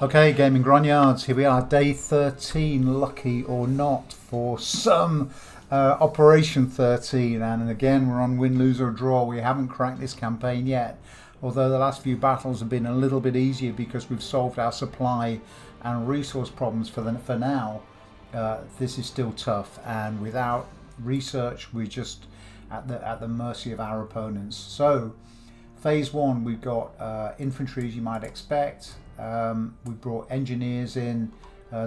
Okay, Gaming Grognards, here we are, day 13, lucky or not, for some Operation 13. And again, we're on win, lose or draw. We haven't cracked this campaign yet, although the last few battles have been a little bit easier because we've solved our supply and resource problems for now. This is still tough, and without research, we're just at the mercy of our opponents. So, phase one, we've got infantry, as you might expect. We've brought engineers in.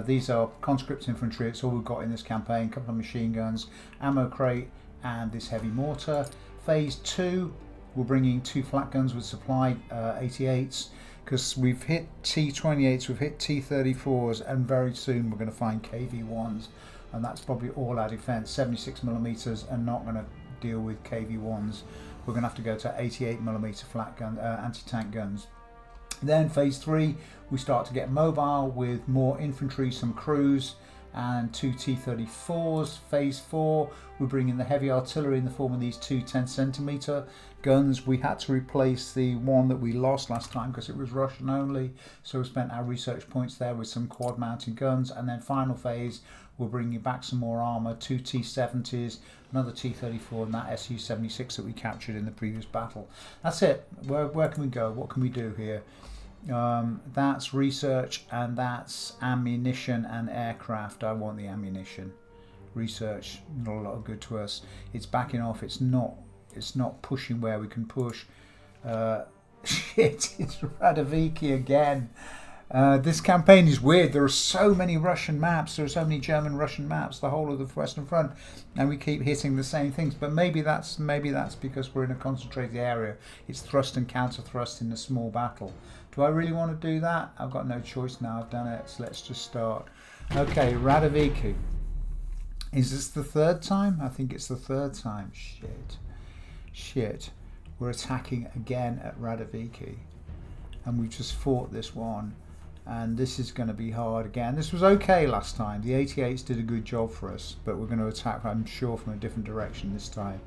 These are conscript infantry. It's all we've got in this campaign. A couple of machine guns, ammo crate, and this heavy mortar. Phase two, we're bringing 2 flat guns with supply 88s, because we've hit T28s, we've hit T34s, and very soon we're going to find KV1s, and that's probably all our defense. 76mm are not going to deal with KV1s. We're going to have to go to 88mm flat gun anti-tank guns. Then phase 3, we start to get mobile with more infantry, some crews, and 2 T34s. Phase 4, we bring in the heavy artillery in the form of these 2 10cm guns. We had to replace the one that we lost last time because it was Russian only, so we spent our research points there with some quad mounted guns. And then final phase, we're bringing back some more armour, 2 T70s, another T34, and that Su-76 that we captured in the previous battle. That's it. Where can we go? What can we do here? That's research, and that's ammunition and aircraft. I want the ammunition. Research, not a lot of good to us. It's backing off. It's not pushing where we can push. Shit, it's Radevkiy again. This campaign is weird. There are so many Russian maps. There are so many German-Russian maps, the whole of the Western Front, and we keep hitting the same things. But maybe that's because we're in a concentrated area. It's thrust and counter thrust in a small battle. Do I really want to do that? I've got no choice now. I've done it. So let's just start. Okay, Radevkiy. Is this the third time? I think it's the third time. Shit. We're attacking again at Radevkiy, and we've just fought this one. And this is going to be hard again. This was okay last time. The 88s did a good job for us, but we're going to attack, I'm sure, from a different direction this time.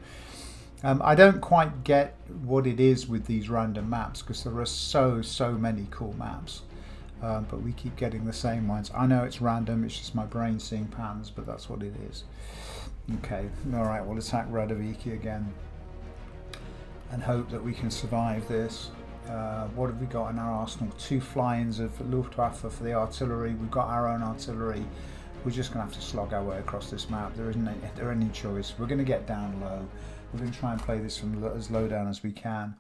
I don't quite get what it is with these random maps, because there are so many cool maps, but we keep getting the same ones. I know it's random, it's just my brain seeing patterns, but that's what it is. Okay, alright, we'll attack Radevkiy again and hope that we can survive this. What have we got in our arsenal? 2 fly-ins of Luftwaffe for the artillery. We've got our own artillery. We're just going to have to slog our way across this map. There isn't any choice. We're going to get down low. We're going to try and play this from as low down as we can,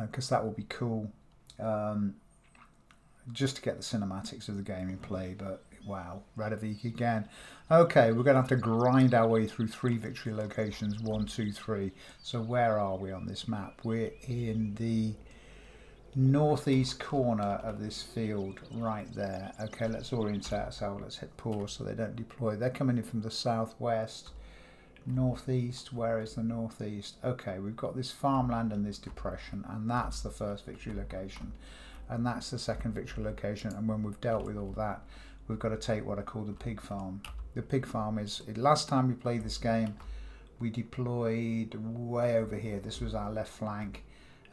because that will be cool, just to get the cinematics of the game in play. But wow, Radevkiy again. Okay, we're going to have to grind our way through 3 victory locations. 1, 2, 3. So where are we on this map? We're in the northeast corner of this field right there. Okay, let's orientate ourselves. Let's hit pause so they don't deploy. They're coming in from the southwest. Northeast, where is the northeast? Okay, we've got this farmland and this depression, and that's the first victory location, and that's the second victory location. And when we've dealt with all that, we've got to take what I call the pig farm. The pig farm is, last time we played this game, we deployed way over here. This was our left flank.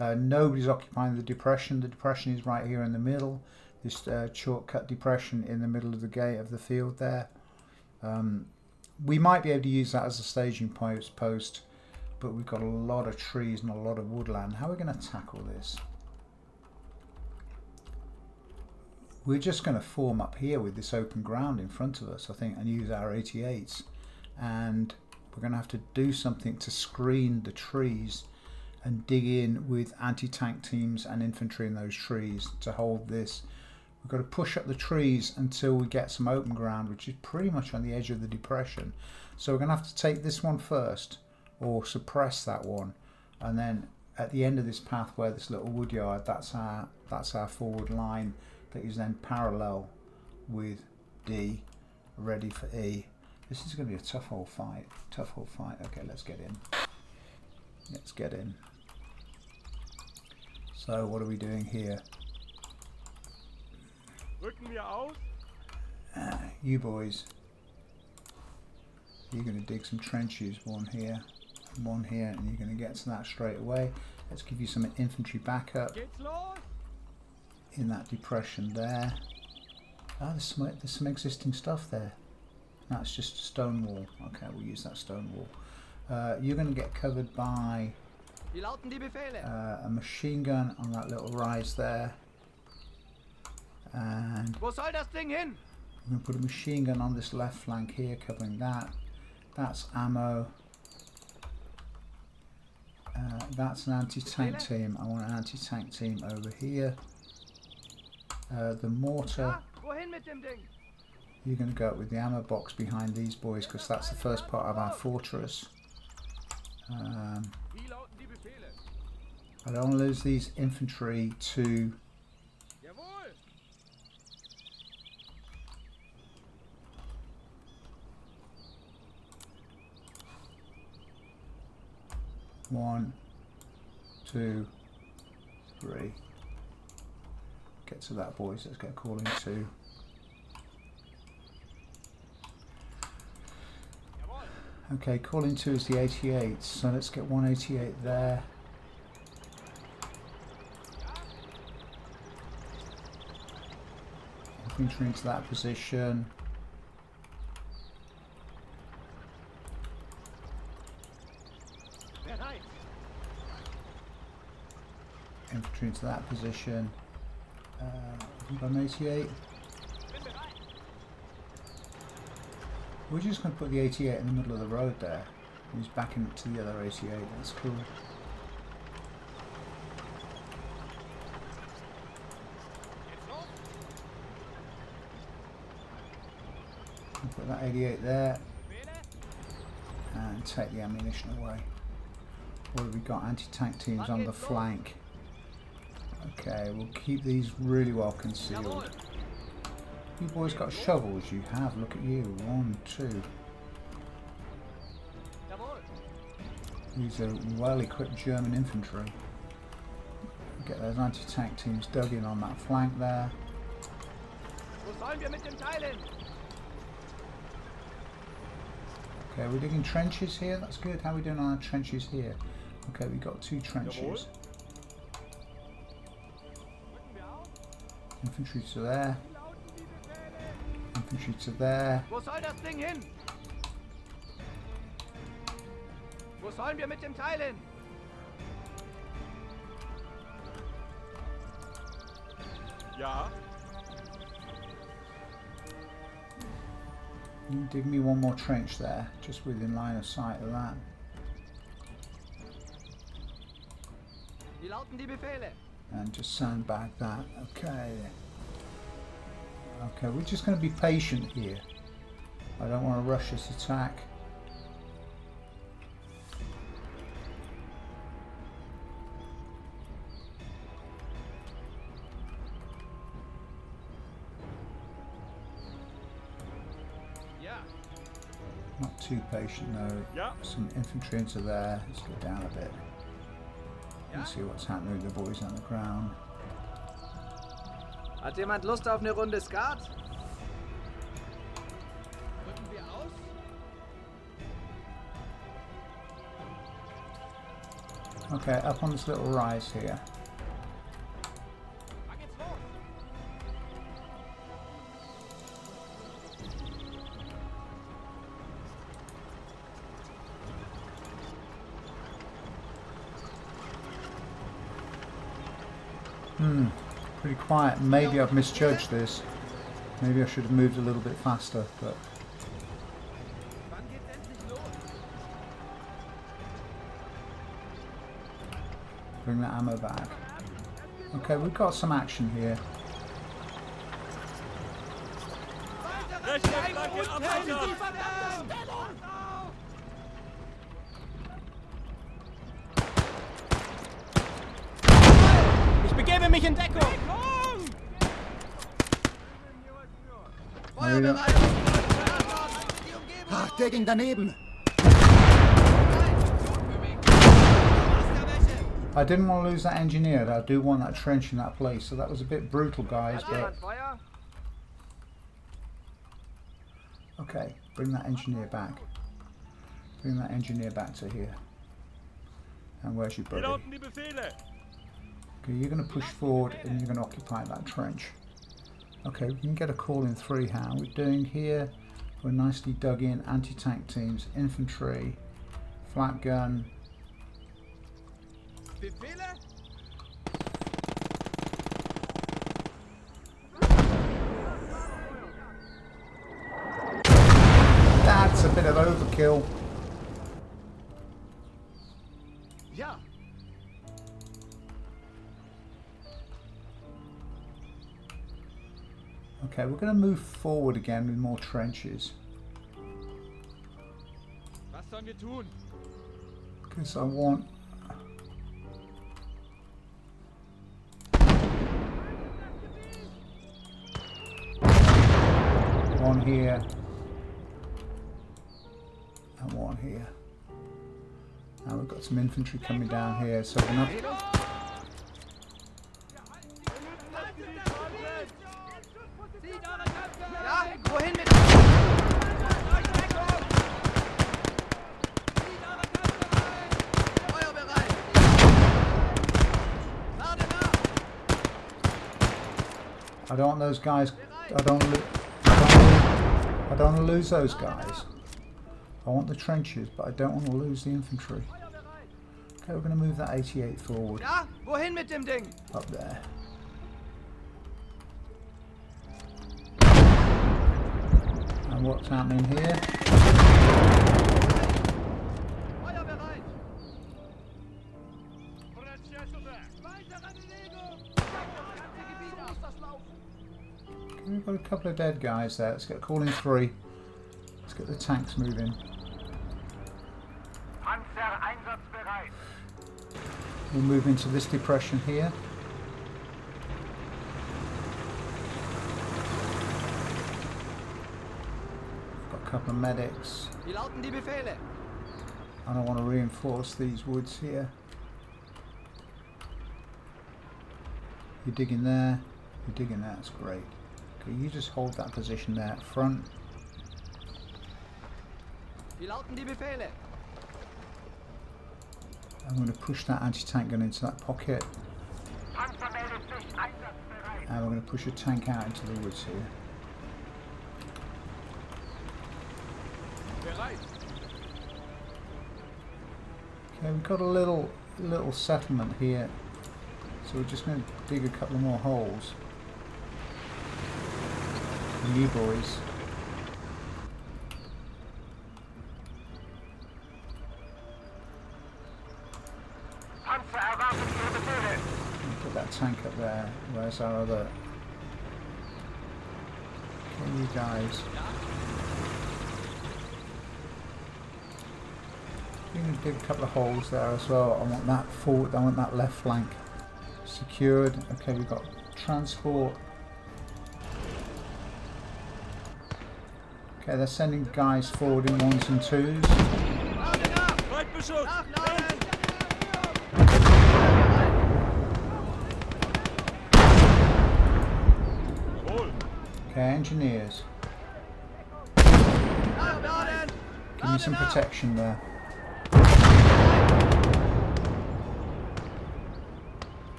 Nobody's occupying the depression. The depression is right here in the middle. This shortcut depression in the middle of the gate of the field there. We might be able to use that as a staging post, but we've got a lot of trees and a lot of woodland. How are we going to tackle this? We're just going to form up here with this open ground in front of us, I think, and use our 88s. And we're going to have to do something to screen the trees and dig in with anti-tank teams and infantry in those trees to hold this. We've got to push up the trees until we get some open ground, which is pretty much on the edge of the depression. So we're going to have to take this one first, or suppress that one, and then at the end of this path where this little wood yard, that's our forward line that is then parallel with D, ready for E. This is going to be a tough old fight. Okay, let's get in. So what are we doing here? You boys, you're going to dig some trenches, one here, and you're going to get to that straight away. Let's give you some infantry backup in that depression there. Ah, there's some existing stuff there. That's just a stone wall. Okay, we'll use that stone wall. You're going to get covered by a machine gun on that little rise there. And Wo soll das Ding hin? I'm going to put a machine gun on this left flank here, covering that. That's ammo. That's an anti-tank team. I want an anti-tank team over here. The mortar. Wohin mit dem Ding? You're going to go up with the ammo box behind these boys because that's the first part of our fortress. I don't want to lose these infantry to... Jawohl. 1, 2, 3. Get to that, boys. Let's get calling 2. Okay, calling 2 is the 88, so let's get 188 there. Infantry into that position. Infantry into that position. We've got an 88. We're just going to put the 88 in the middle of the road there. He's backing it to the other 88. That's cool. We'll put that 88 there and take the ammunition away. What have we got? Anti-tank teams on the flank. Okay, we'll keep these really well concealed. You boys got shovels? You have. Look at you. 1, 2. These are well-equipped German infantry. Get those anti-tank teams dug in on that flank there. Okay, we're digging trenches here. That's good. How are we doing on our trenches here? Okay, we've got 2 trenches. Infantry to there. Infantry to there. Wo soll das Ding hin? Wo sollen wir mit dem Teil hin? Ja. You dig me one more trench there, just within line of sight of that. Wie lauten die Befehle? And just sandbag that. Okay. Okay, we're just going to be patient here. I don't want to rush this attack. Ja. Not too patient though. Yeah. Some infantry into there. Let's go down a bit. Let's see what's happening with the boys on the ground. Hat jemand Lust auf eine Runde Skat? Rücken wir aus? Okay, up on this little rise here. Wann geht's los? Pretty quiet. Maybe I've misjudged this. Maybe I should have moved a little bit faster, but Wann geht's endlich los? bring that ammo back. Okay, we've got some action here. Rechte Flanke absichern! Ich begebe mich in Deckung! Feuerbereit! Ach, der ging daneben. I didn't want to lose that engineer. I do want that trench in that place. So that was a bit brutal, guys. Hat But jemand Feuer? okay, bring that engineer back. Bring that engineer back to here. And where's your Hier buddy? lauten die Befehle. Okay, you're going to push forward and you're going to occupy that trench. Okay, we can get a call in 3. How we're doing here? We're nicely dug in. Anti-tank teams, infantry, flat gun. Befehle? That's a bit of overkill. Ja. Okay, we're going to move forward again with more trenches. Was sollen wir tun? Because I want... one here. And one here. Now we've got some infantry coming down here, so we're not... Ja, wohin mit... Feuer bereit! Lade nach! I don't want those guys... I don't want to lose those guys. I want the trenches, but I don't want to lose the infantry. Okay, we're going to move that 88 forward. Ja, wohin mit dem Ding? Up there. And what's happening here? Feuer bereit! Weitere Bewegung! Okay, we've got a couple of dead guys there. Let's get a call in 3. Let's get the tanks moving. Panzer einsatzbereit. We'll move into this depression here. Got a couple of medics. Wie lauten die Befehle? And I want to reinforce these woods here. You're digging there. You're digging there. That's great. Okay, you just hold that position there at front. Wie lauten die Befehle? I'm going to push that anti-tank gun into that pocket. Panzer meldet sich einsatzbereit. And we're going to push a tank out into the woods here. Bereit! Okay, we've got a little settlement here. So we're just going to dig a couple more holes. And you boys. Panzer erwartet Ihre Befehle. Put that tank up there. Where's our other... Okay, you guys. We're going to dig a couple of holes there as well. I want that forward, I want that left flank secured. Okay, we've got transport. Okay, they're sending guys forward in 1s and 2s. Lade nach! Weitbeschuss! Nachladen! Jawohl! Okay, engineers. Nachladen! Give me some protection there.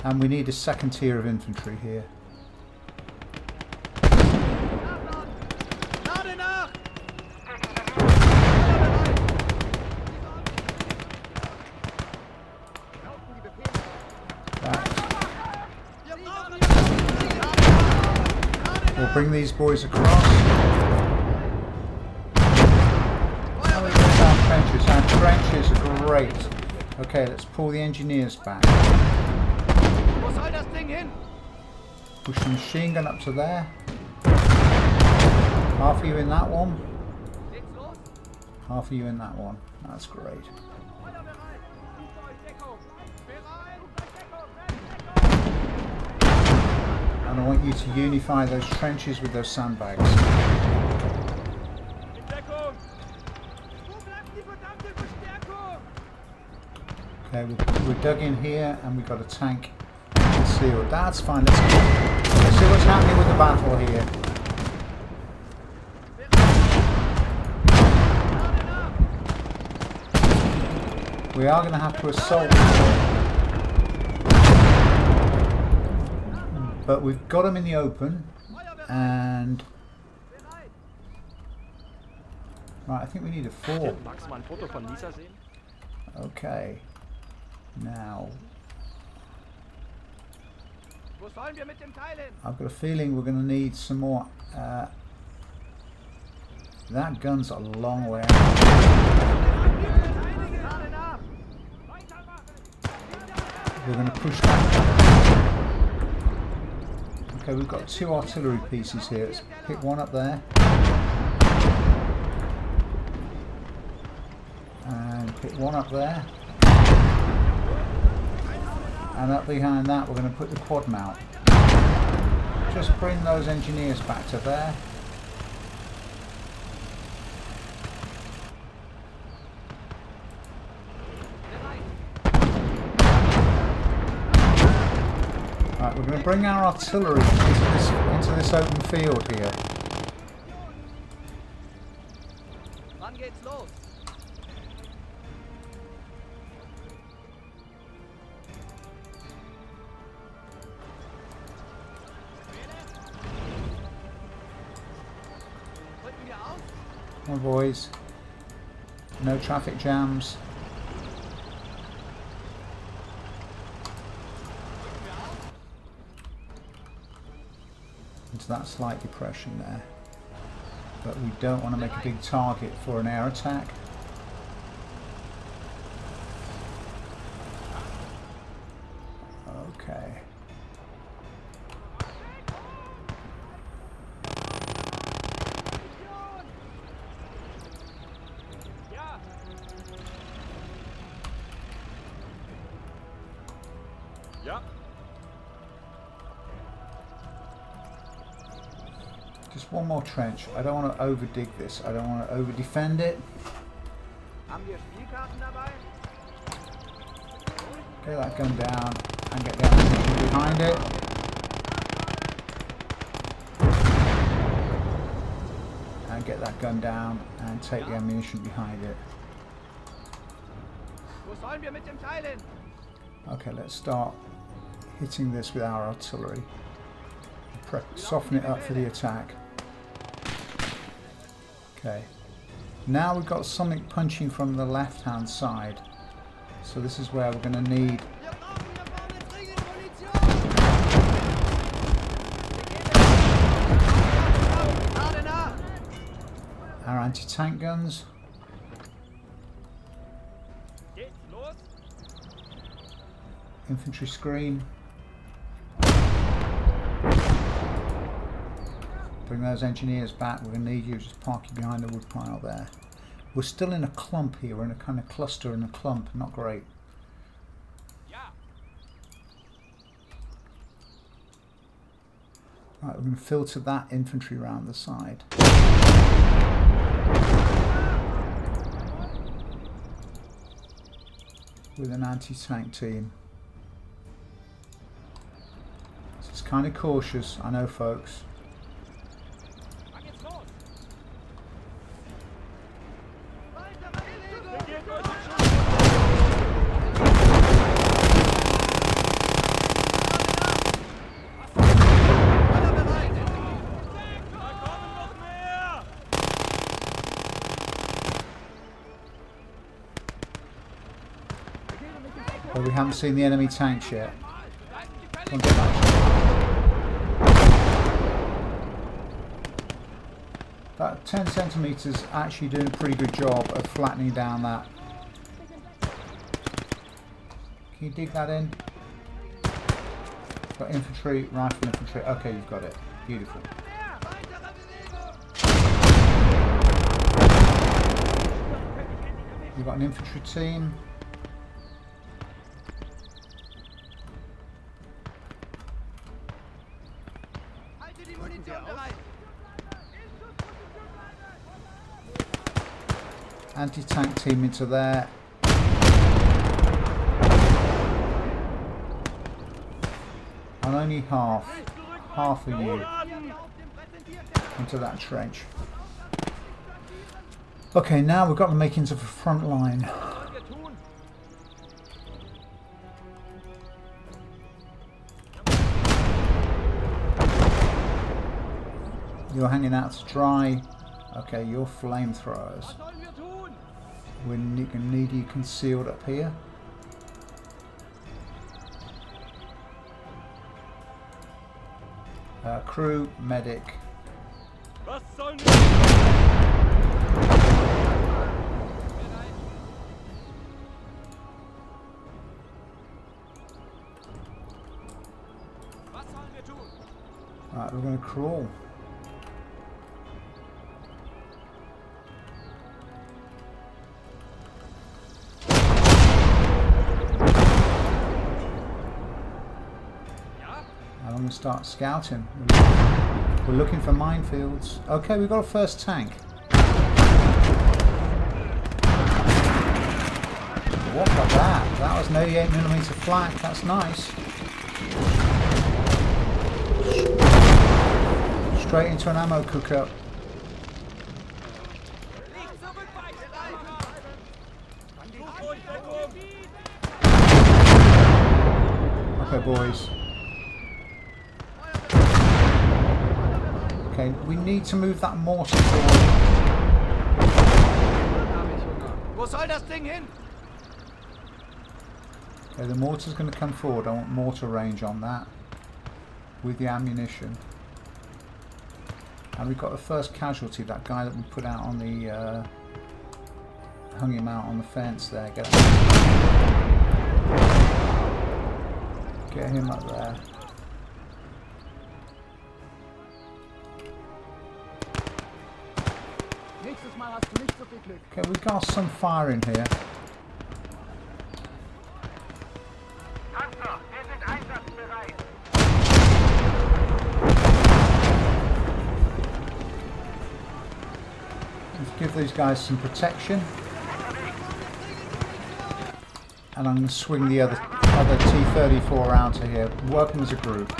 And we need a second tier of infantry here. Lade nach! Wir brauchen We'll bring these boys across. Our trenches are great. Okay, let's pull the engineers back. Wo soll das Ding hin? Push the machine gun up to there. Half of you in that one. Geht's los? Half of you in that one. That's great. Feuer bereit! Sucht euch Deckung! Bereit! And I want you to unify those trenches with those sandbags. In Deckung! Wo bleibt die verdammte Verstärkung? Okay, we're dug in here and we've got a tank concealed. That's fine. Let's see what's happening with the battle here. We are going to have to assault, but we've got them in the open. Feuer and right, I think we need a 4. Magst du mal ein Foto von Lisa sehen? Okay, now Wo sollen wir mit dem Teil hin? I've got a feeling we're going to need some more. That gun's a long way out. Gerade nach! We're going to push that. Okay, we've got 2 artillery pieces here. Let's pick one up there. And pick one up there. And up behind that we're going to put the quad mount. Just bring those engineers back to there. Right, we're going to bring our artillery into this open field here. Wann geht's los? Drücken wir aus? Come on, boys. No traffic jams. Into that slight depression there. But we don't want to make a big target for an air attack. Okay. Ja! Ja. Just one more trench. I don't want to over dig this. I don't want to over defend it. Haben wir Spielkarten dabei? Get that gun down and get the ammunition behind it. And get that gun down and take the ammunition behind it. Wo sollen wir mit dem Teil hin? Okay, let's start hitting this with our artillery. Soften it up for the attack. Okay. Now we've got something punching from the left hand side. So this is where we're going to need Gerade nach! our anti-tank guns. Geht's los? Infantry screen. Bring those engineers back. We're going to need you. Just park you behind the wood pile there. We're still in a clump here. We're in a kind of cluster and a clump. Not great. Ja. Right, we're going to filter that infantry round the side. With an anti-tank team. So it's kind of cautious, I know, folks. Wann geht's los? Da kommen noch mehr! Well, we haven't seen the enemy tanks yet. Come on, get that. That 10 centimetres actually doing a pretty good job of flattening down that. Can you dig that in? Got infantry, rifle infantry. Okay, you've got it. Beautiful. You've got an infantry team. Halte die Munition bereit! Anti-tank team into there. And only half of you into that trench. Okay, now we've got the makings of a front line. Was sollen wir tun? You're hanging out to dry. Okay, you're flamethrowers. Was sollen wir tun? We're gonna need you concealed up here. Crew, medic. Was sollen wir tun? Was sollen wir tun? Right, we're gonna crawl. Ja? I'm going to start scouting. We're looking for minefields. Okay, we've got a first tank. What about that? That was an 88mm flak. That's nice. Straight into an ammo cooker. Nicht zurückweichen! Such ruhig Deckung! Okay, boys. Okay, we need to move that mortar forward. Wo soll das Ding hin? Okay, the mortar's going to come forward. I want mortar range on that with the ammunition. And we've got the first casualty, that guy that we put out on the hung him out on the fence there. Get him up there. Nächstes Mal hast du nicht so viel Glück. Okay, we've got some fire in here. Panzer, wir sind einsatzbereit. Let's give these guys some protection. And I'm going to swing the other T-34 around to here. Work them as a group.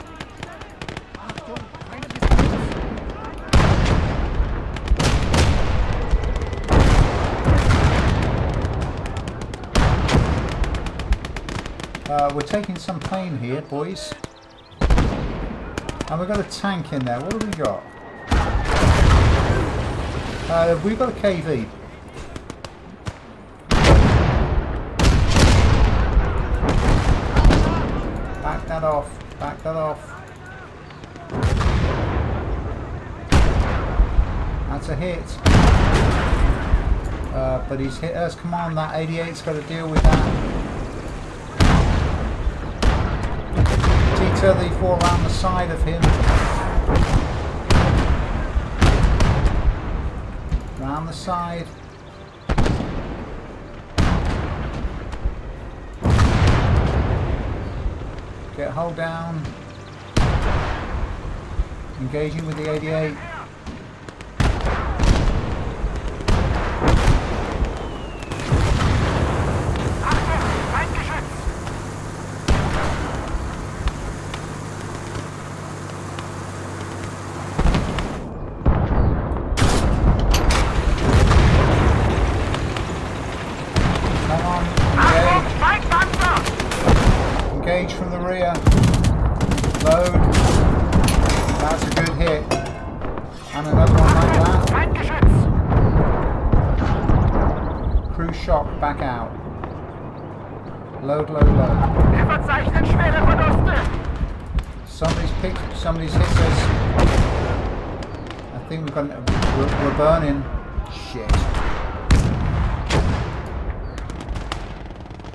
Achtung, keine Distanz. We're taking some pain here, boys. And we've got a tank in there. What have we got? We've got a KV. Back that off. Back that off. That's a hit. But he's hit us. Come on, that 88's got to deal with that. T-34 around the side of him. Round the side. Get hull down. Engaging with the 88. Engage from the rear. Load. That's a good hit. And another one like that. Crew shock back out. Load, load, load. Wir verzeichnen schwere Verluste. Somebody's hit us. I think we're burning. Shit.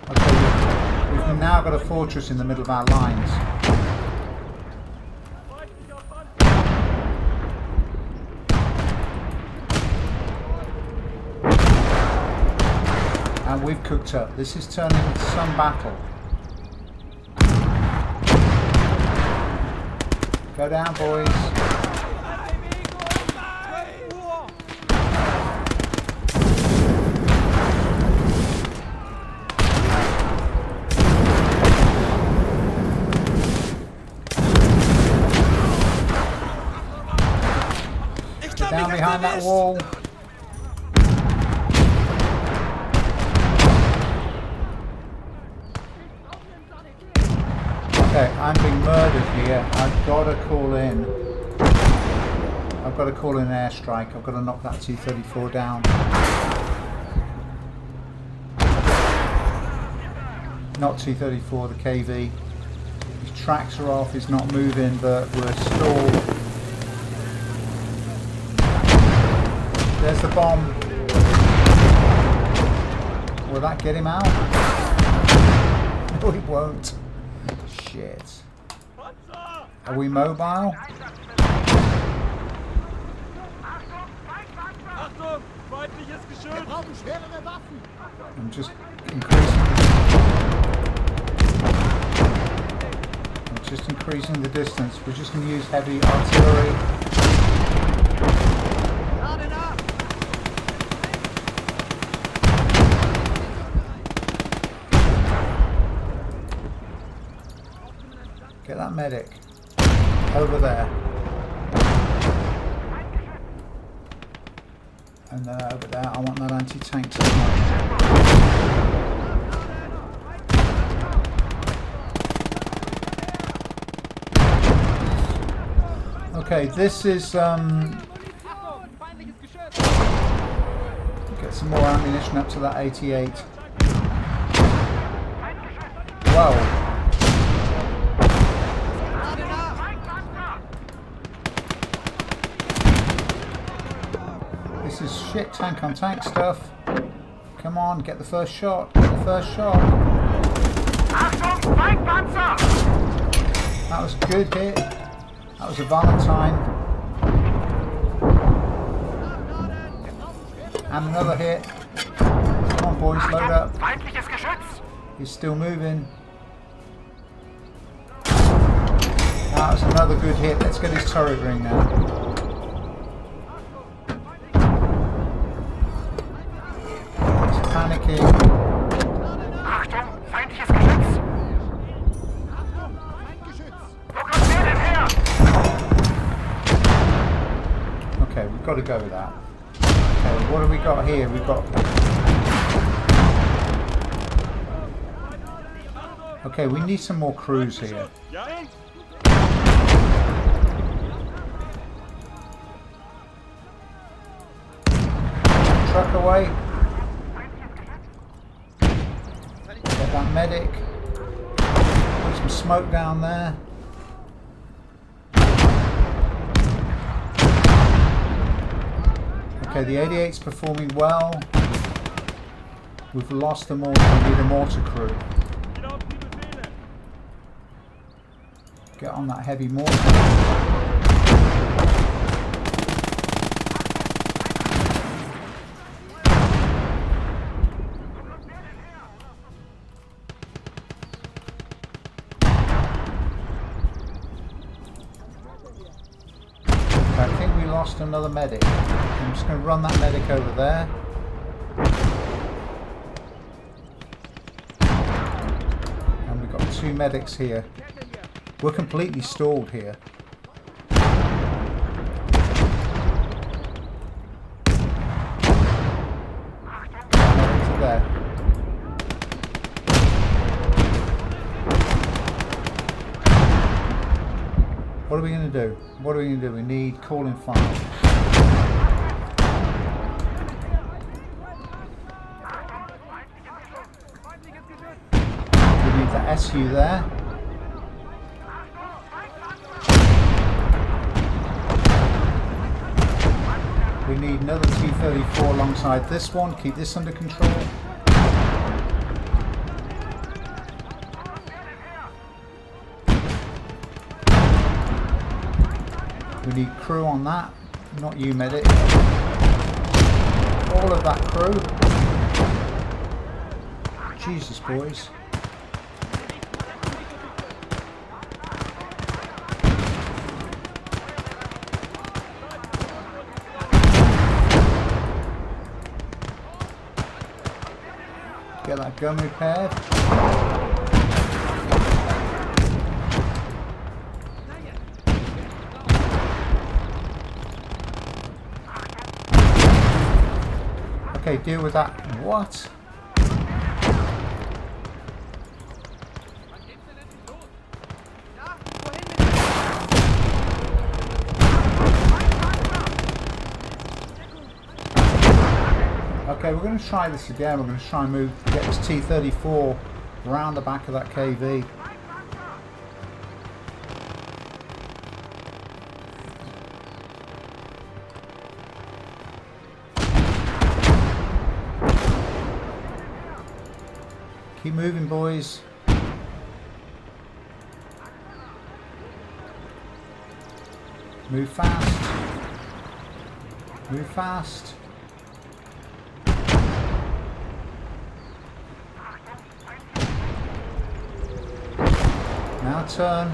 Okay, we've now got a fortress in the middle of our lines. And we've cooked up. This is turning into some battle. Go down, boys. Get down behind that wall. Okay, I'm being murdered here. I've got to call in. I've got to call in an airstrike. I've got to knock that T-34 down. Not T-34, the KV. His tracks are off, he's not moving, but we're stalled. There's the bomb. Will that get him out? No, it won't. Shit. Are we mobile? Achtung! Feindliches Geschütz! I'm just increasing. I'm just increasing the distance. We're just going to use heavy artillery. Get that medic over there. And then over there, I want that anti-tank to come. Okay, this is get some more ammunition up to that 88. Wow. This is shit tank on tank stuff. Come on, get the first shot. Get the first shot. That was a good hit. That was a Valentine. And another hit. Come on boys, load up. He's still moving. That was another good hit. Let's get his turret ring now. Panicking. Achtung, feindliches Geschütz! Wo kommt der denn her? Okay, we've got to go with that. Okay, what have we got here? We've got... Okay, we need some more crews here. Truck away. Get that medic. Put some smoke down there. Okay, the 88's performing well. We've lost the mortar. We need a mortar crew. Get on that heavy mortar. I think we lost another medic. I'm just going to run that medic over there. And we've got 2 medics here. We're completely stalled here. Medics are there. What are we going to do? What are we going to do? We need calling fire. We need the SU there. We need another T-34 alongside this one. Keep this under control. We need crew on that, not you medic. All of that crew. Jesus boys. Get that gun repaired. Okay, deal with that. What? Okay, we're going to try this again. We're going to try and get this T-34 around the back of that KV. Keep moving, boys. Move fast. Move fast. Now turn.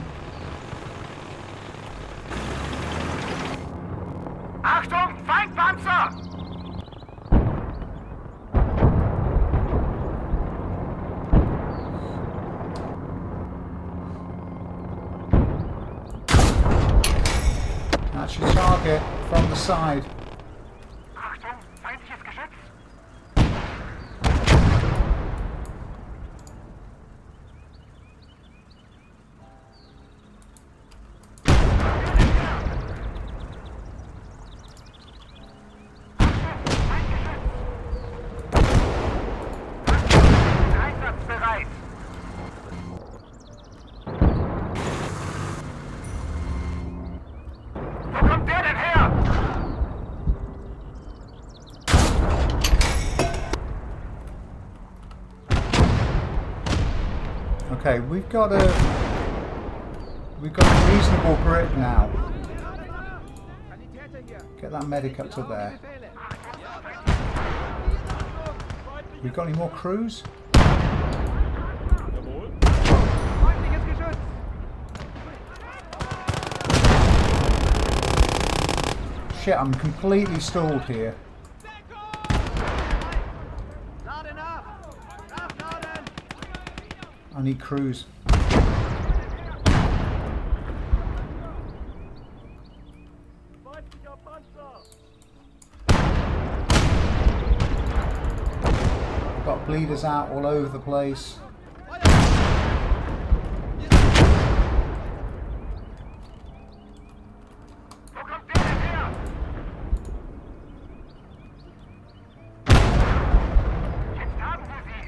Achtung, Feindpanzer! That's your target from the side. Achtung, feindliches Geschütz! Einsatzbereit! Wo kommt der denn her? Okay, we've got a reasonable grip now. Sanitäter hier. Get that medic up to there. Befehle. We've got any more crews? Jawohl. Feindliches Geschütz. Shit, I'm completely stalled here. Lade nach. Nachladen. I need crews. Feindlicher Panzer. I've got bleeders out all over the place. Wo kommt der denn her? Jetzt haben wir sie!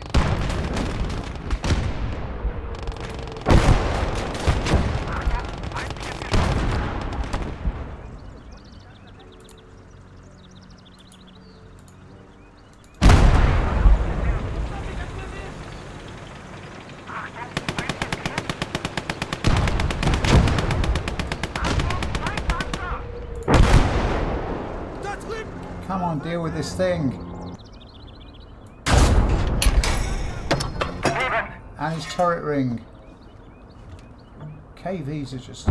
Achtung, feindliches Geschütz! Achtung, feindliches Geschütz! Achtung, Feindpanzer! Come on, deal with this thing. Leben! And his turret ring. KVs are just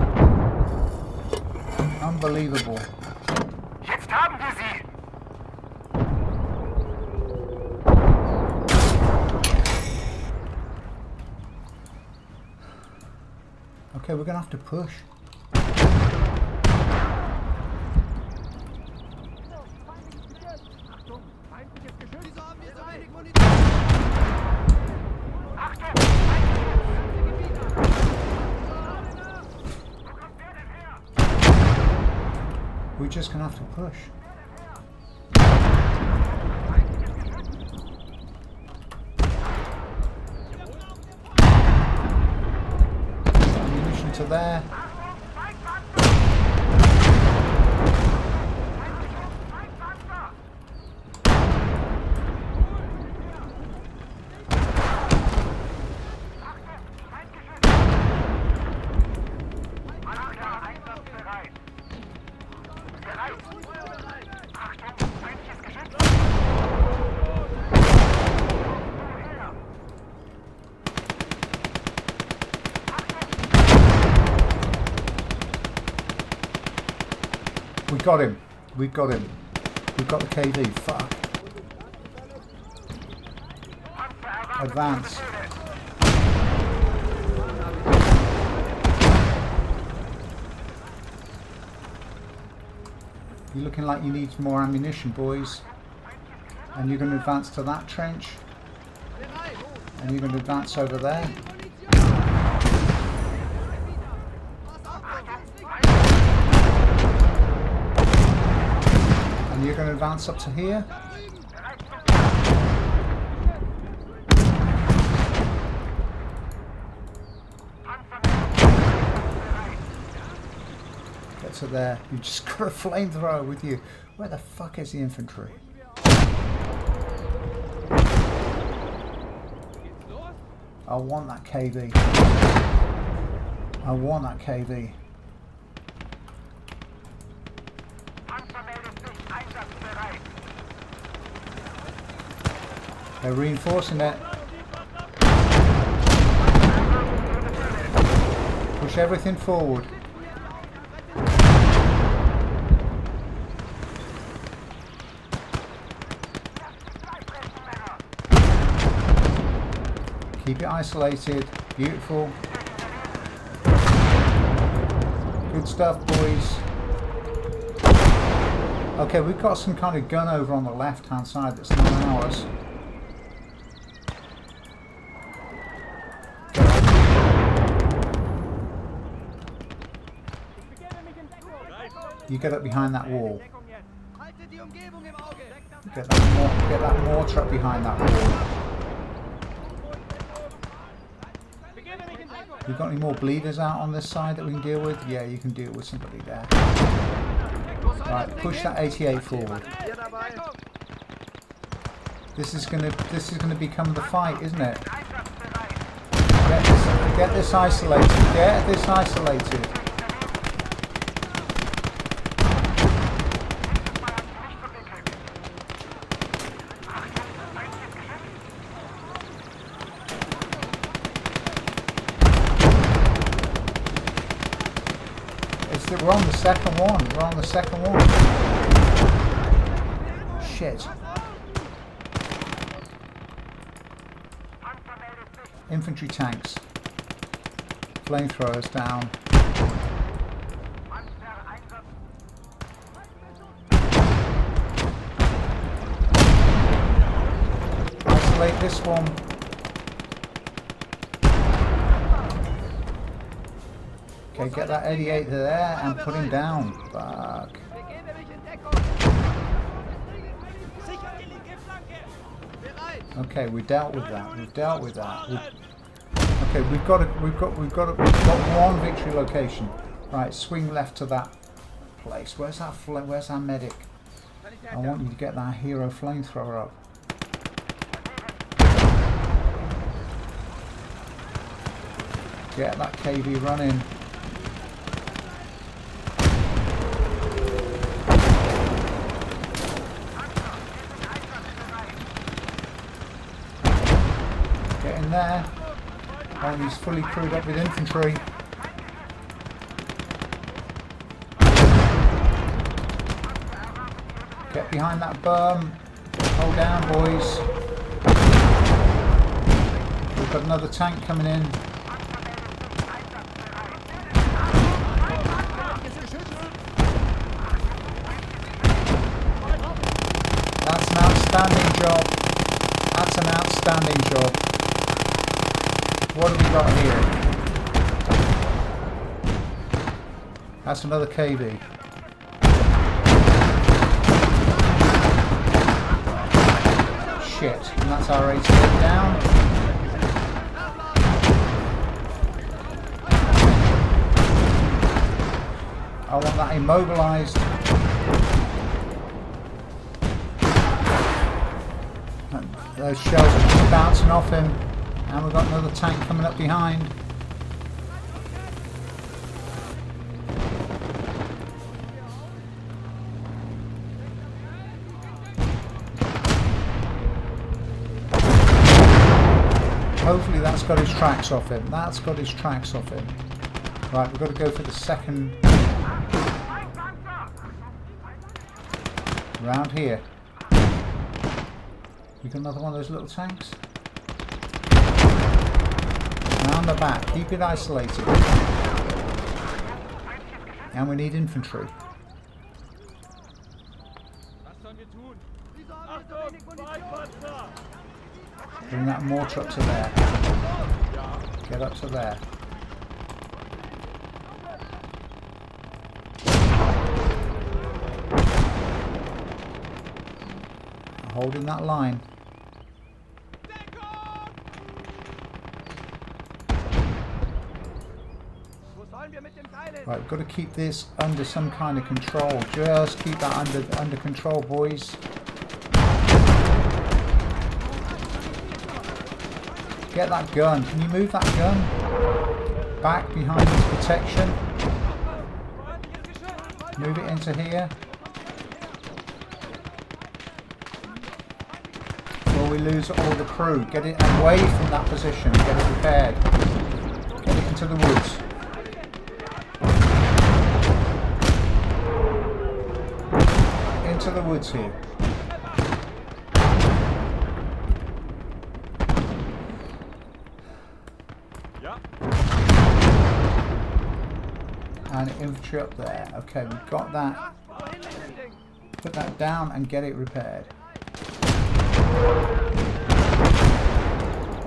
unbelievable. Jetzt haben wir sie! Okay, we're gonna have to push. Achtung, feindliches Geschütz. Wieso haben wir so wenig Achtung, feindliches! Wo kommt der denn her? We're just gonna have to push. Ammunition to there. Achtung, Feindpanzer! Feindpanzer! Achtung, Feindgeschütz! Alles klar, einsatzbereit! Bereit! Achtung, feindliches Geschütz! Woher? We got him. We've got him. We've got the KV. Fuck. Panzer erwartet Advance. Befehle. You're looking like you need more ammunition, boys. And you're going to advance to that trench. And you're going to advance over there. And you're going to advance up to here. to there. You just got a flamethrower with you. Where the fuck is the infantry? I want that KV. I want that KV. Panzer meldet sich einsatzbereit. They're reinforcing it. Push everything forward. Keep it isolated. Beautiful. Good stuff, boys. Okay, we've got some kind of gun over on the left-hand side that's not ours. You get up behind that wall. Get that mortar up behind that wall. We've got any more bleeders out on this side that we can deal with? Yeah, you can deal with somebody there. Right, push that 88 forward. This is gonna become the fight, isn't it? Get this isolated. Get this isolated. We're on the second one. We're on the second one. Shit. Infantry tanks. Flamethrowers down. Isolate this one. Okay, get that 88 there and put him down. Fuck. Okay, we dealt with that. We've dealt with that. Okay, we've got one victory location. Right, swing left to that place. Where's our medic? I want you to get that hero flamethrower up. Get that KV running. Get in there. Oh, he's fully crewed up with infantry. Get behind that berm. Hold down, boys. We've got another tank coming in. That's an outstanding job. That's an outstanding job. What have we got here? That's another KV. Shit. And that's our 88 down. I want that immobilized. Those shells are just bouncing off him, and we've got another tank coming up behind. Hopefully that's got his tracks off him. That's got his tracks off him. Right, we've got to go for the second round here. You got another one of those little tanks? Round the back, keep it isolated. And we need infantry. Bring that mortar up to there. Get up to there. Holding that line. Wo sollen wir mit dem Teil hin? Right, we've got to keep this under some kind of control. Just keep that under control, boys. Get that gun. Can you move that gun back behind this protection? Move it into here. Before we lose all the crew. Get it away from that position. Get it repaired. Get it into the woods. Into the woods here. And infantry up there. Okay, we've got that. Put that down and get it repaired.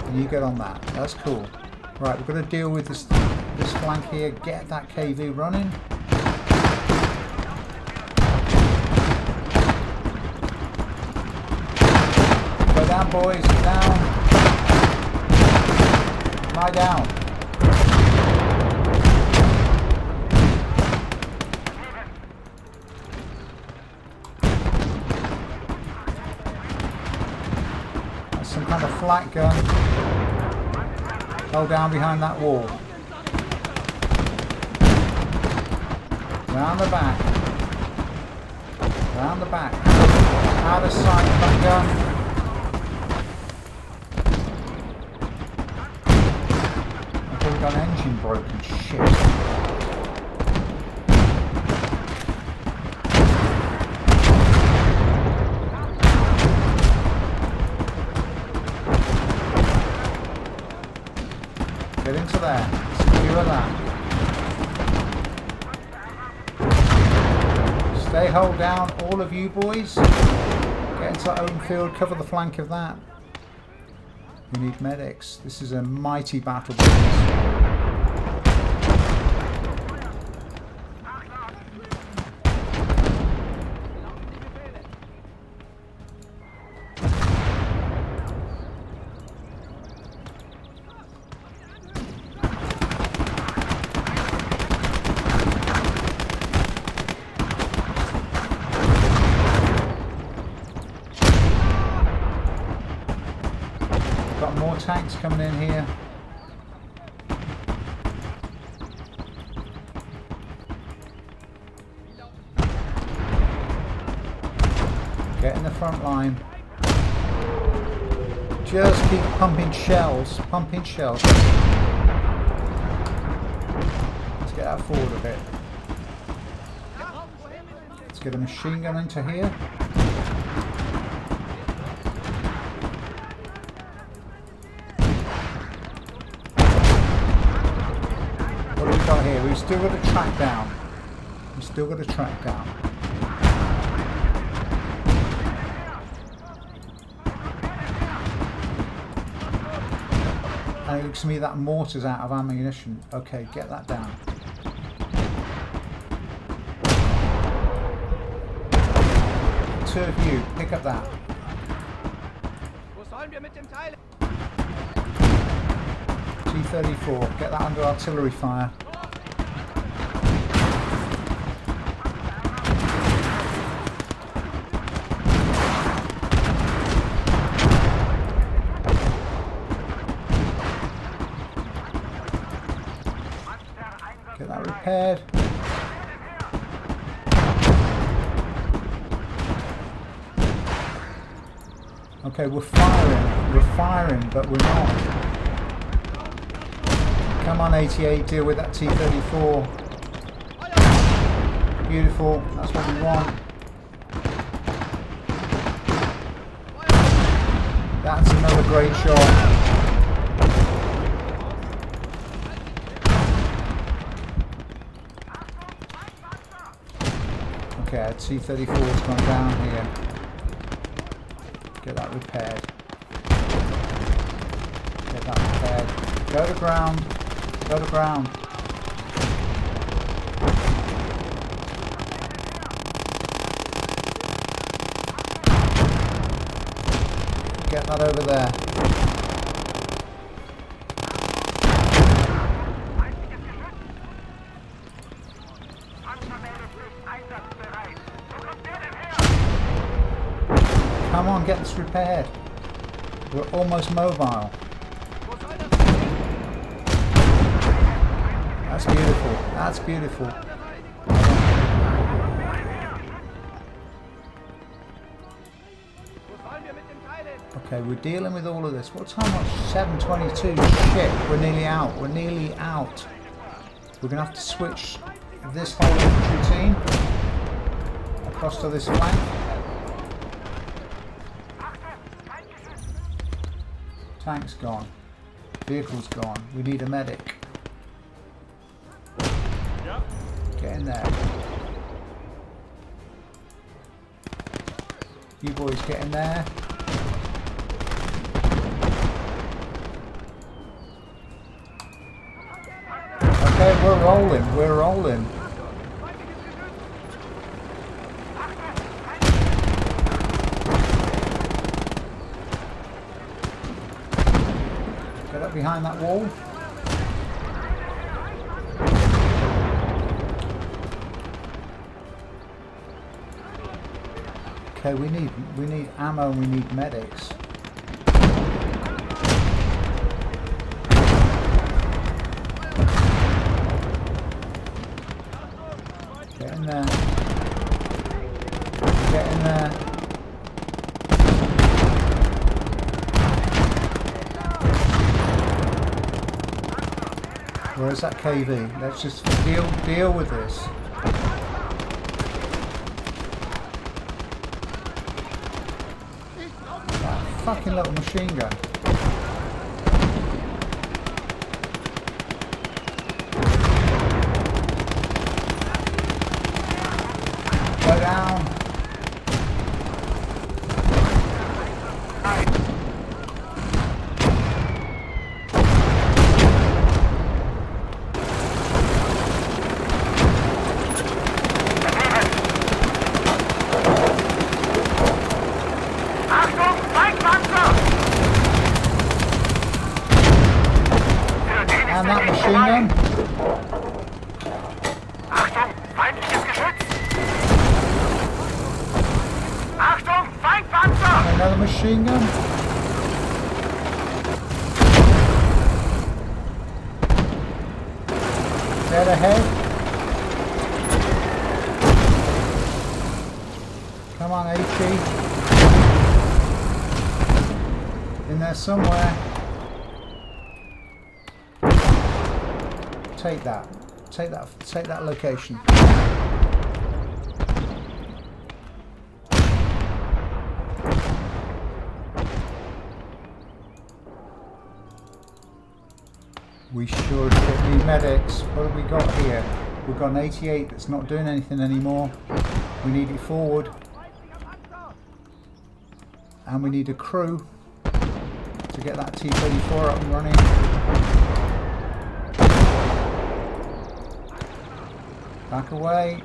And you get on that. That's cool. Right, we're going to deal with this flank here. Get that KV running. Go down, boys. Down. Lie down. Some kind of flat gun. Hold down behind that wall. Round the back. Round the back. Out of sight of that gun. Okay, we've got an engine broken. Shit. Get into there. Secure that. Stay hold down, all of you boys. Get into that open field, cover the flank of that. We need medics. This is a mighty battle, boys. Got more tanks coming in here. Get in the front line. Just keep pumping shells. Pumping shells. Let's get that forward a bit. Let's get a machine gun into here. Got here. We've still got to track down. We've still got to track down. And it looks to me that mortar's out of ammunition. Okay, get that down. Two of you, pick up that. T-34, get that under artillery fire. Get that repaired. Okay, we're firing, but we're not. Come on 88, deal with that T-34. Beautiful, that's what we want. That's another great shot. Okay, our T-34 has gone down here. Get that repaired. Get that repaired. Go to ground. Go to ground. Get that over there. Come on, get this repaired. We're almost mobile. That's beautiful. That's beautiful. Okay, we're dealing with all of this. What's how much? 722. Shit, we're nearly out. We're nearly out. We're going to have to switch this whole infantry team across to this flank. Tank's gone. Vehicle's gone. We need a medic. Get in there. You boys get in there. Okay, we're rolling. We're rolling. Get up behind that wall. Okay, we need ammo, we need medics. Get in there. Get in there. Where's that KV? Let's just deal with this. That fucking little machine gun. Go down. Achtung, Feindpanzer! And that machine gun. Achtung, feindliches Geschütz! Achtung, Feindpanzer! Another machine gun. Dead ahead. Come on, HE. In there somewhere. Take that. Take that location. We sure shit need medics. What have we got here? We've got an 88 that's not doing anything anymore. We need it forward. And we need a crew to get that T-34 up and running. Back away.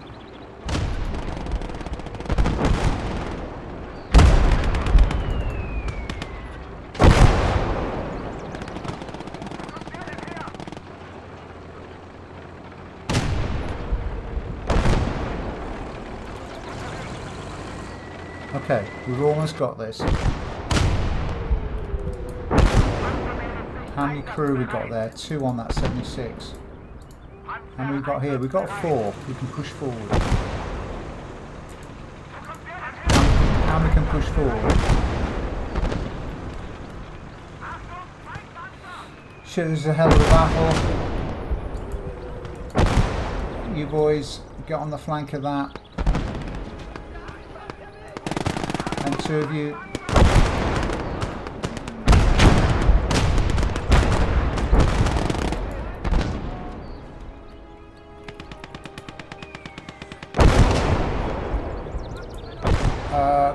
Okay, we've almost got this. How many crew we got there? 2 on that 76. How many we got here? We've got 4. We can push forward. How many can push forward? Shit, this is a hell of a battle. You boys get on the flank of that. And 2 of you.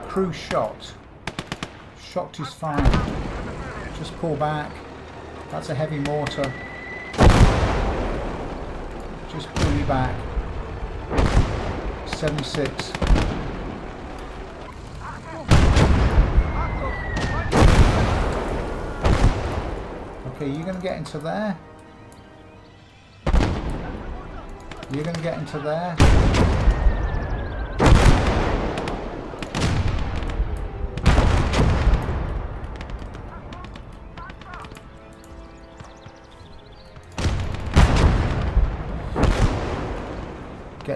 Crew shot. Shocked is fine. Just pull back. That's a heavy mortar. Just pull you back. 76. Okay, you're going to get into there. You're going to get into there.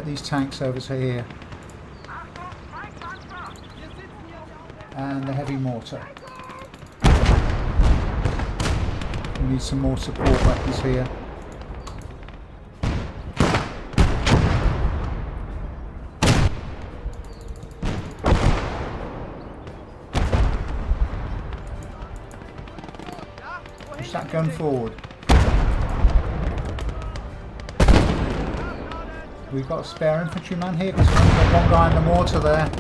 get these tanks over to here. And the heavy mortar. We need some more support weapons here. Push that gun forward. We've got a spare infantryman here because we've only got one guy in the mortar there.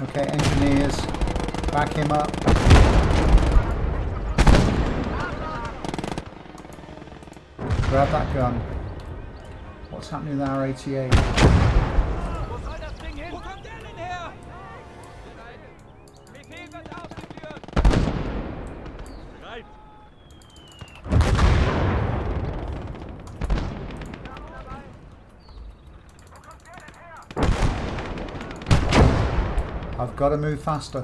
Okay, engineers, back him up. Grab that gun. What's happening with our 88? Wo soll das Ding hin? Wo kommt der denn her? Befehl wird ausgeführt. Bereit. I've got to move faster.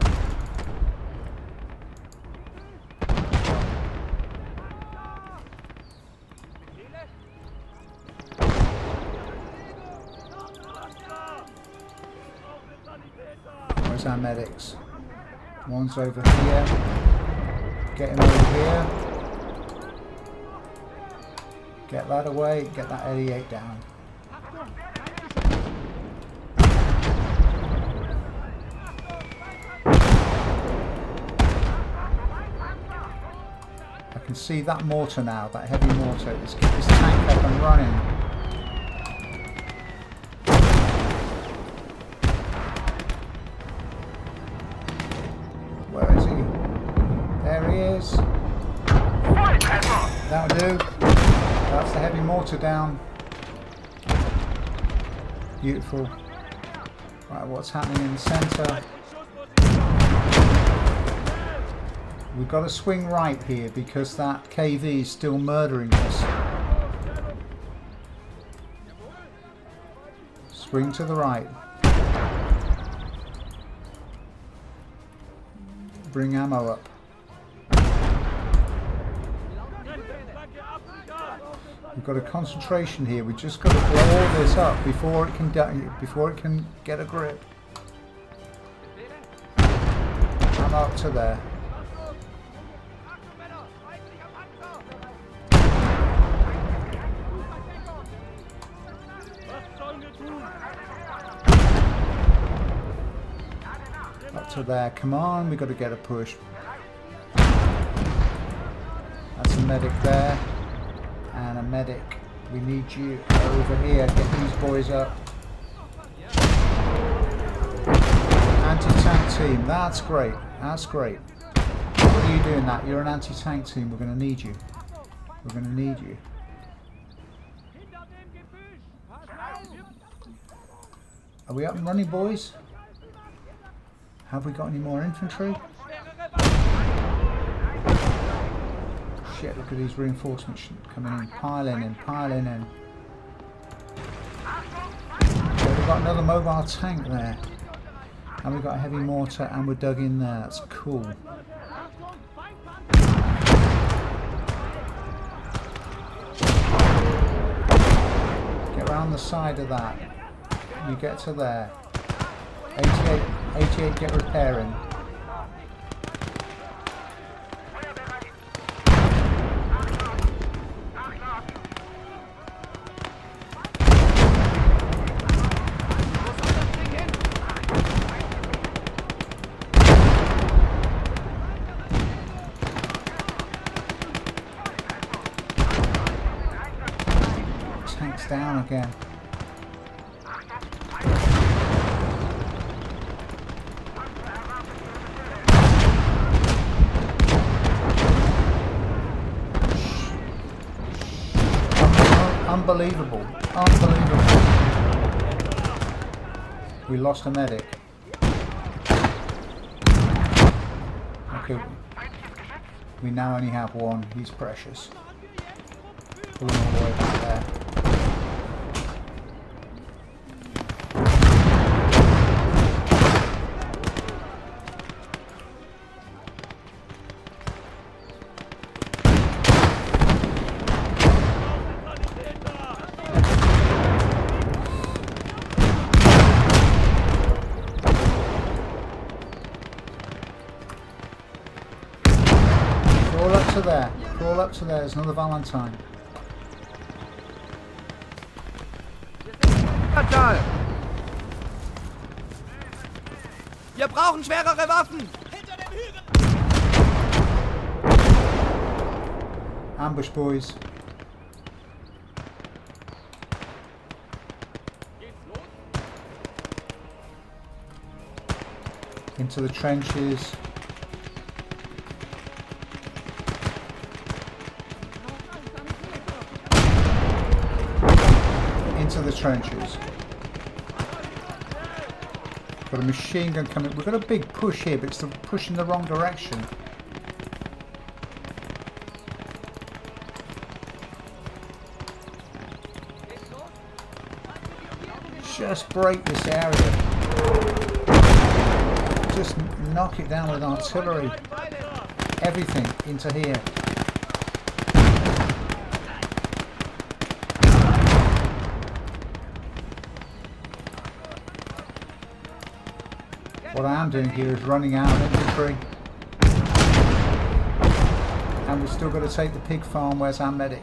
Where's our medics? One's over here. Get him over here. Get that away. Get that 88 down. I can see that mortar now, that heavy mortar. Let's get this tank up and running. Where is he? There he is. That'll do. That's the heavy mortar down. Beautiful. Right, what's happening in the centre? We've got to swing right here because that KV is still murdering us. Swing to the right. Bring ammo up. We've got a concentration here. We just got to blow all this up before it can get a grip. Ammo up to there. Up to there. Come on, we got to get a push. That's a medic there. And a medic. We need you over here. Get these boys up. Anti-tank team. That's great. That's great. What are you doing that? You're an anti-tank team. We're going to need you. We're going to need you. Are we up and running, boys? Have we got any more infantry? Shit, look at these reinforcements coming in, piling in, piling in. So we've got another mobile tank there. And we've got a heavy mortar and we're dug in there. That's cool. Get around the side of that. You get to there. 88, get repairing. Tank's down again. Unbelievable. Unbelievable. We lost a medic. Okay. We now only have one. He's precious. Pull him all the way back there. to there. Crawl up to there. There's another Valentine. Wir brauchen schwerere Waffen! Ambush, boys. Into the trenches. Into the trenches. Got a machine gun coming. We've got a big push here, but it's the push in the wrong direction. Just break this area. Just knock it down with artillery. Everything into here. What I am doing here is running out of infantry. And we've still got to take the pig farm. Where's our medic?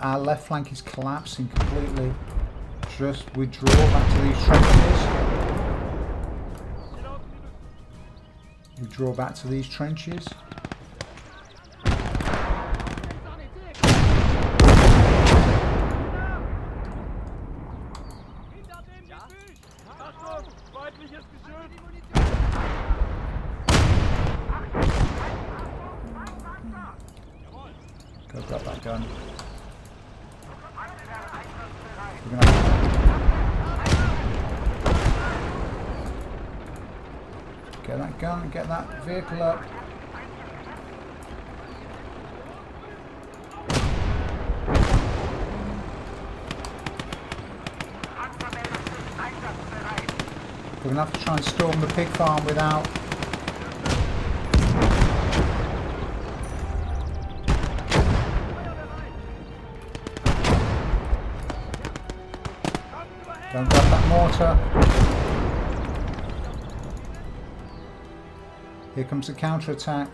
Our left flank is collapsing completely. Just withdraw back to these trenches. Withdraw back to these trenches. Go grab that gun. Get that gun, get that vehicle up. We're going to have to try and storm the pig farm without... Don't grab that mortar. Here comes the counter-attack.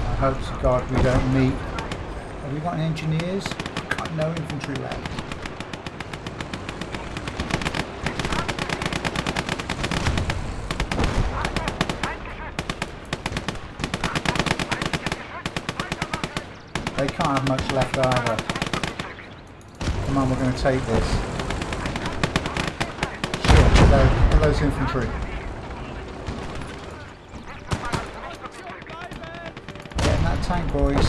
I hope to God we don't meet. Have we got any engineers? Got no infantry left. They can't have much left either. Come on, we're going to take this. Shit, look at those infantry. Get in that tank, boys.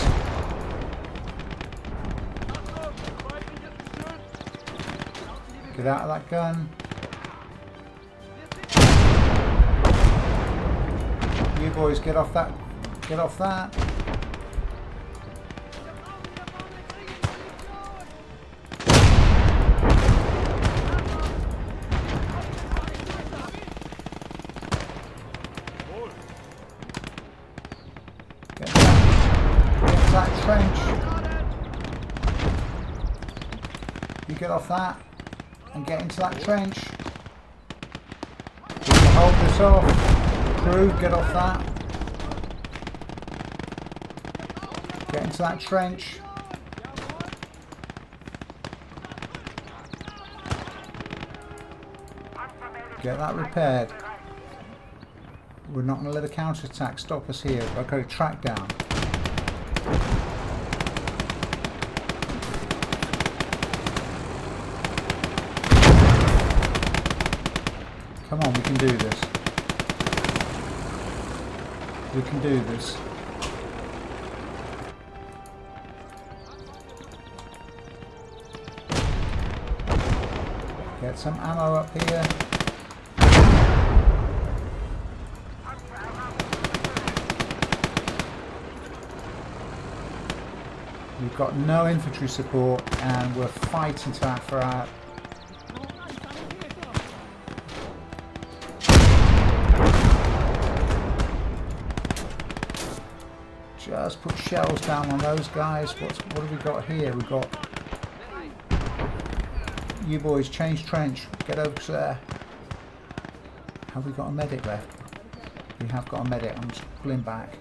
Get out of that gun. You boys, get off that. Get off that. You get off that and get into that trench. We can hold this off. Crew, get off that. Get into that trench. Get that repaired. We're not going to let a counter-attack stop us here. I've got to track down. Come on, we can do this. We can do this. Get some ammo up here. We've got no infantry support and we're fighting for our... Just put shells down on those guys. What have we got here? We've got... You boys, change trench. Get over to there. Have we got a medic left? We have got a medic. I'm just pulling back.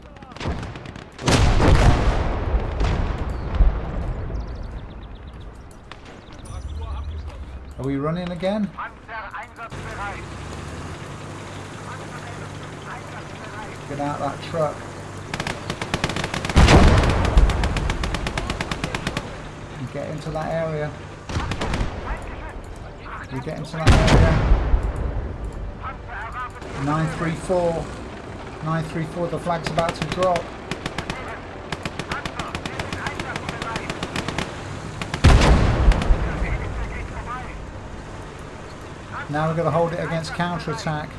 Are we running again? Get out that truck. And get into that area. We get into that area. 934. 934, the flag's about to drop. Now we've got to hold it against counter-attack.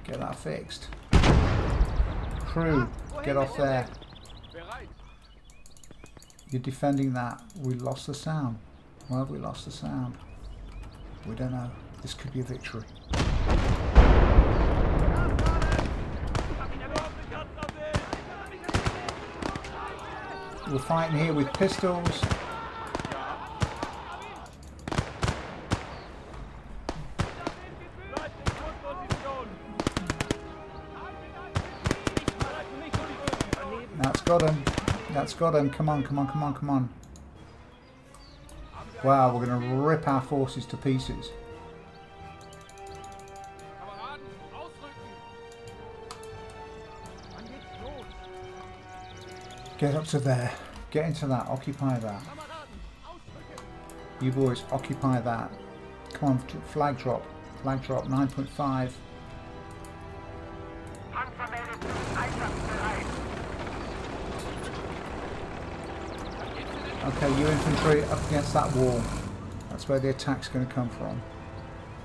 Get that fixed. Crew, get off there. You're defending that. We lost the sound. Why have we lost the sound? We don't know. This could be a victory. We're fighting here with pistols. That's got him. That's got him. Come on, come on, come on, come on. Wow, we're going to rip our forces to pieces. Get up to there. Get into that. Occupy that. You boys, occupy that. Come on, flag drop. Flag drop, 9.5. Okay, you infantry up against that wall. That's where the attack's going to come from.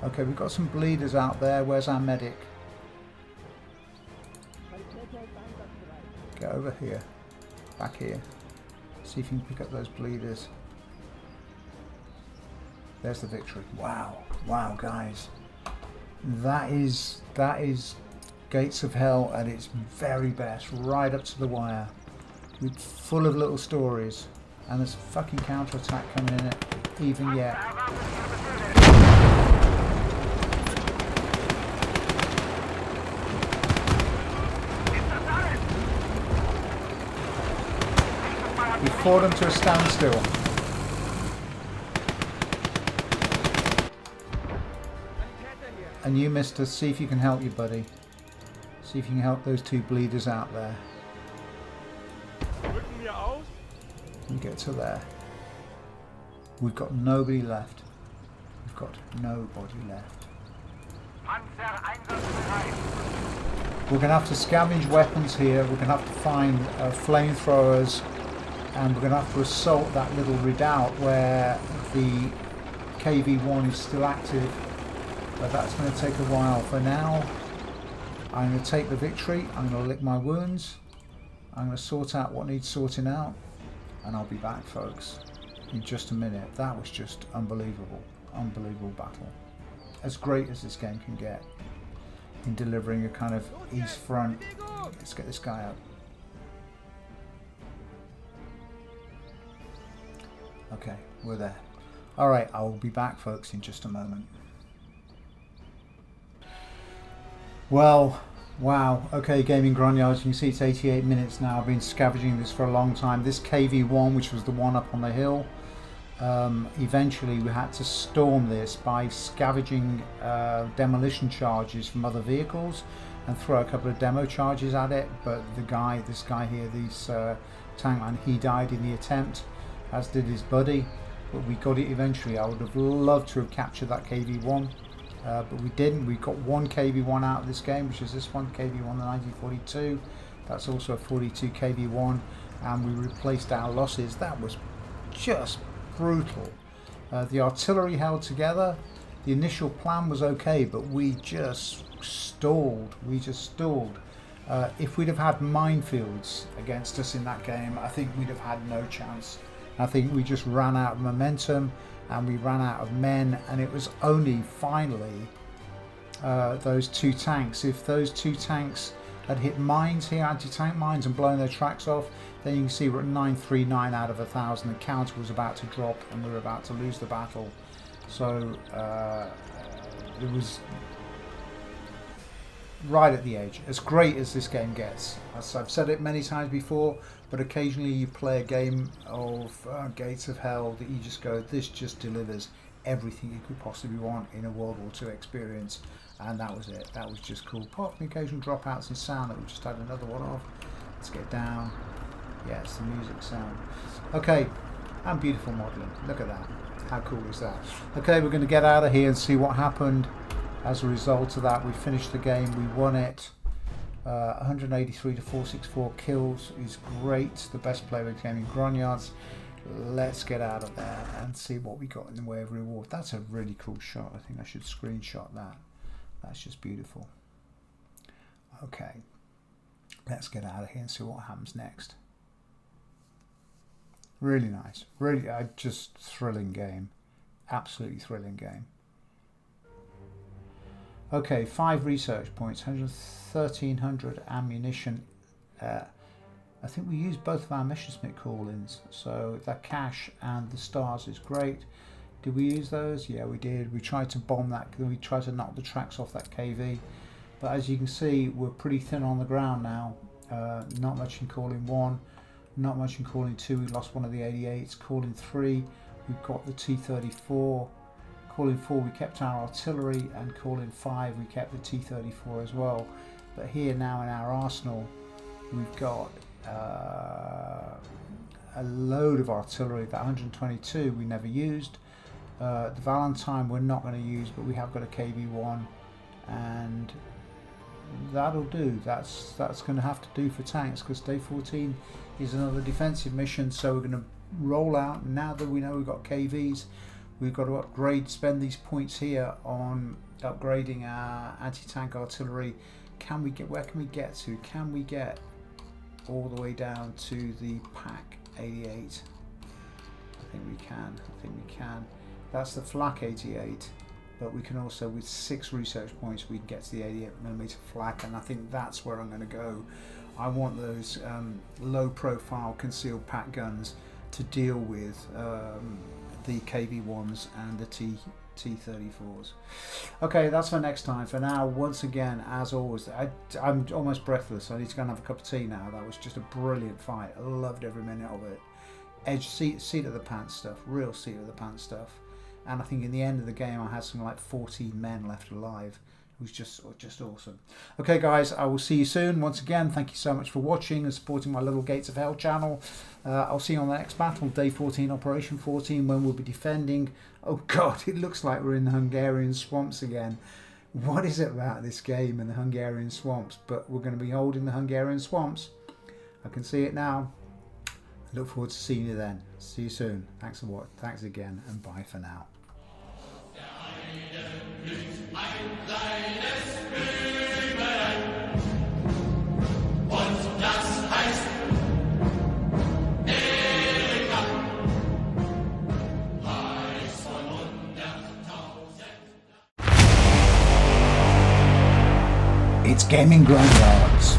Okay, we've got some bleeders out there. Where's our medic? Get over here. Back here. See if you can pick up those bleeders. There's the victory. Wow. Wow, guys. That is Gates of Hell at its very best. Right up to the wire. It's full of little stories. And there's fucking counter-attack coming in it even yet. We fought them to a standstill. And you, mister, see if you can help your buddy. See if you can help those two bleeders out there. We get to there. We've got nobody left. We've got nobody left. We're going to have to scavenge weapons here. We're going to have to find flamethrowers. And we're going to have to assault that little redoubt where the KV-1 is still active. But that's going to take a while. For now, I'm going to take the victory. I'm going to lick my wounds. I'm going to sort out what needs sorting out. And I'll be back, folks, in just a minute. That was just unbelievable. Unbelievable battle. As great as this game can get in delivering a kind of east front. Let's get this guy up. Okay, we're there. Alright, I will be back, folks, in just a moment. Well, wow. Okay, Gaming Gronyards, you can see it's 88 minutes now. I've been scavenging this for a long time. This KV-1, which was the one up on the hill, eventually we had to storm this by scavenging demolition charges from other vehicles and throw a couple of demo charges at it. But this guy here, this tankman, he died in the attempt. as did his buddy, but we got it eventually. I would have loved to have captured that KV-1, but we didn't. We got one KV-1 out of this game, which is this one, KV-1 the 1942. That's also a 42 KV-1, and we replaced our losses. That was just brutal. The artillery held together. The initial plan was okay, but we just stalled. If we'd have had minefields against us in that game, I think we'd have had no chance. I think we just ran out of momentum and we ran out of men, and it was only finally those two tanks. If those two tanks had hit mines here, anti-tank mines, and blown their tracks off, then you can see we're at 939 out of 1,000. The counter was about to drop and we were about to lose the battle. So it was right at the edge. As great as this game gets, as I've said it many times before, but occasionally you play a game of Gates of Hell that you just go, this just delivers everything you could possibly want in a World War II experience, and that was it. That was just cool. Apart from occasional dropouts in sound that we just had another one of. Let's get down. Yeah, it's the music sound. Okay, and beautiful modelling. Look at that. How cool is that? Okay, we're going to get out of here and see what happened as a result of that. We finished the game. We won it. 183 to 464 kills is great. The best player of the game in Grognards. Let's get out of there and see what we got in the way of reward. That's a really cool shot. I think I should screenshot that. That's just beautiful. Okay, let's get out of here and see what happens next. Really nice. Really, just thrilling game. Absolutely thrilling game. Okay, 5 research points, 1,300 ammunition. I think we used both of our Messerschmitt call-ins, so that cash and the stars is great. Did we use those? Yeah, we did. We tried to bomb that. We tried to knock the tracks off that KV, but as you can see, we're pretty thin on the ground now. Not much in calling 1, not much in calling 2. We lost one of the 88s. Calling 3, we've got the T-34. Calling 4, we kept our artillery, and calling 5, we kept the T-34 as well. But here now in our arsenal, we've got a load of artillery. That 122 we never used. The Valentine we're not going to use, but we have got a KV-1, and that'll do. That's going to have to do for tanks, because day 14 is another defensive mission. So we're going to roll out. Now that we know we've got KVs, we've got to upgrade, spend these points here on upgrading our anti-tank artillery. Can we get, where can we get to? Can we get all the way down to the Pack 88? I think we can. That's the Flak 88, but we can also, with 6 research points, we can get to the 88mm Flak, and I think that's where I'm going to go. I want those low profile concealed pack guns to deal with the KV-1s and the T-34s. Okay, that's for next time. For now, once again, as always, I'm almost breathless. I need to go and have a cup of tea now. That was just a brilliant fight. I loved every minute of it. Edge, seat of the pants stuff, real seat of the pants stuff. And I think in the end of the game, I had something like 14 men left alive. It was just awesome. Okay, guys, I will see you soon. Once again, thank you so much for watching and supporting my little Gates of Hell channel. I'll see you on the next battle, day 14, Operation 14, when we'll be defending. Oh God, it looks like we're in the Hungarian swamps again. What is it about this game and the Hungarian swamps? But we're going to be holding the Hungarian swamps. I can see it now. I look forward to seeing you then. See you soon. Thanks for watching. Thanks again, and bye for now. It's Gaming Grognards.